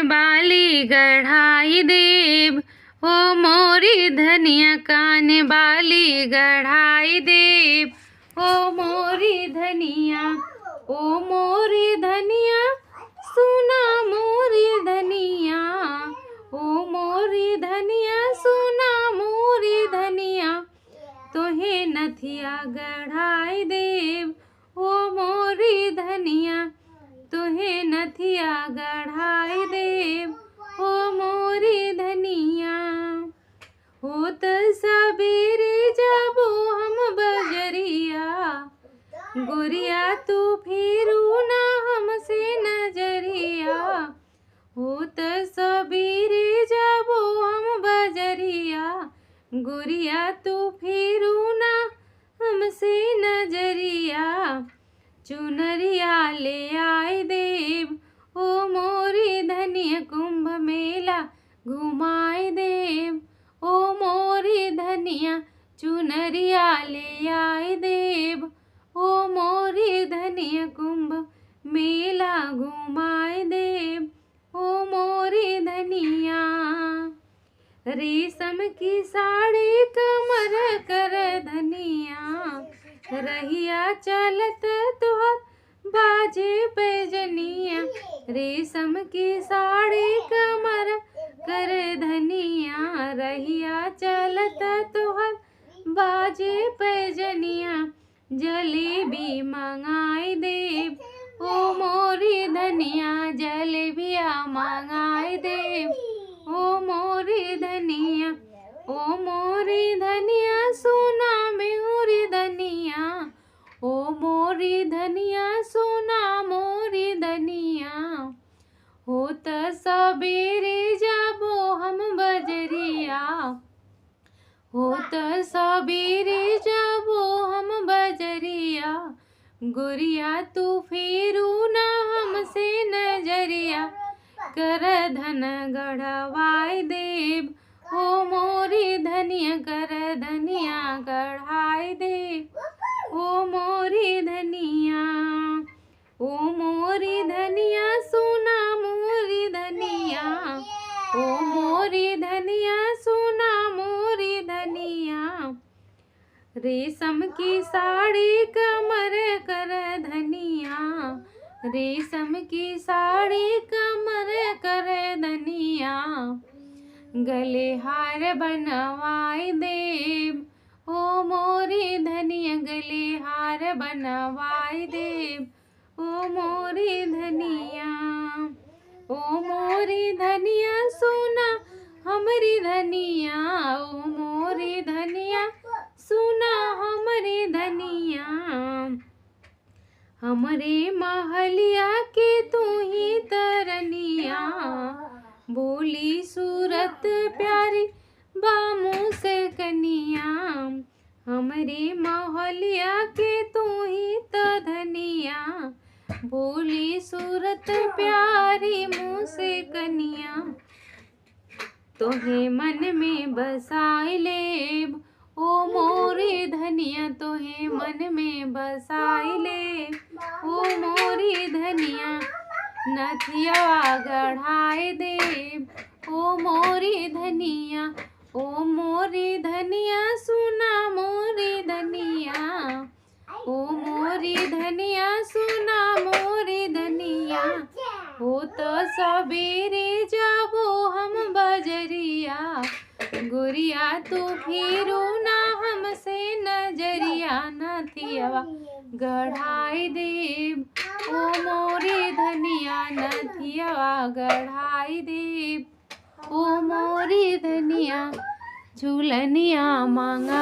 बाली गढ़ाई देव, ओ मोरी धनिया कान बाली गढ़ाई देव, ओ मोरी धनिया, ओ मोरी धनिया सुना मोरी धनिया, ओ मोरी धनिया सुना मोरी धनिया, तोहे नथिया गढ़ाई देव, ओ मोरी धनिया, तोहे नथिया गढ़ाई देव, ओ मोरी धनिया। होत सबेरे जाबो हम बजरिया, गोरिया तू फेरू ना हमसे नजरिया, होत सबेरे जाबो हम बजरिया, गोरिया तू फेरू ना हमसे नजरिया, चुनरिया ले आए देव, ओ मोरी धनिया कुंभ मेला घुमाए देव, ओ मोरी धनिया चुनरिया ले आए देव, ओ मोरी धनिया कुंभ मेला घुमाए देव, ओ मोरी धनिया। रेशम की साड़ी कमर कर धनिया, रहिया चलत तुहर बाजे पैजनिया, रेशम की साड़ी कमर कर धनिया, रहिया चलत तुहर बाजे पैजनिया, जलेबी मंगाई देव, ओ मोरी धनिया जलेबिया मंगाई देव, ओ मोरी धनिया, ओ मोरी धनिया सोना मोरी धनिया, ओ मोरी धनिया सोना मोरी धनिया, होत सबेरे जाबो हम बजरिया, होत सबेरे जाबो हम बजरिया, गोरिया तू फेरू ना हमसे नजरिया, कर धन गढ़वाई देव, ओ मोरी धनिया कर धनिया गढ़ाई देव, ओ मोरी धनिया, ओ मोरी धनिया सोना मोरी धनिया, ओ मोरी धनिया सोना मोरी धनिया, रेशम की साड़ी कमर कर धनिया, रेशम की साड़ी कमर कर धनिया, गले हार बनवाई देव, ओ मोरी धनिया गले हार बनवाई देव, ओ मोरी धनिया, ओ मोरी धनिया सोना हमरी धनिया, ओ मोरी धनिया सुना हमरी धनिया, हमरे महलिया के तू ही तरनिया, बोली सूरत प्यारी बामू से कनिया, हमरे महलिया के तू ही तो धनिया, बोली सूरत प्यारी मुँह से कनिया, तोहे मन में बसाई लेब, ओ मोरी धनिया तोहे मन में बसाई ले, ओ मोरी धनिया नथिया गढ़ाई देव, ओ मोरी धनिया, ओ मोरी धनिया सुना मोरी धनिया, ओ मोरी धनिया सुना मोरी धनिया, हो तो सबेरे जाबो हम बजरिया, गोरिया तू फेरू ना हमसे नजरिया, नथिया गढ़ाई देव, ओ मोरी धनिया नथिया गढ़ाई देव, ओ मोरी धनिया झूलनिया मांगा।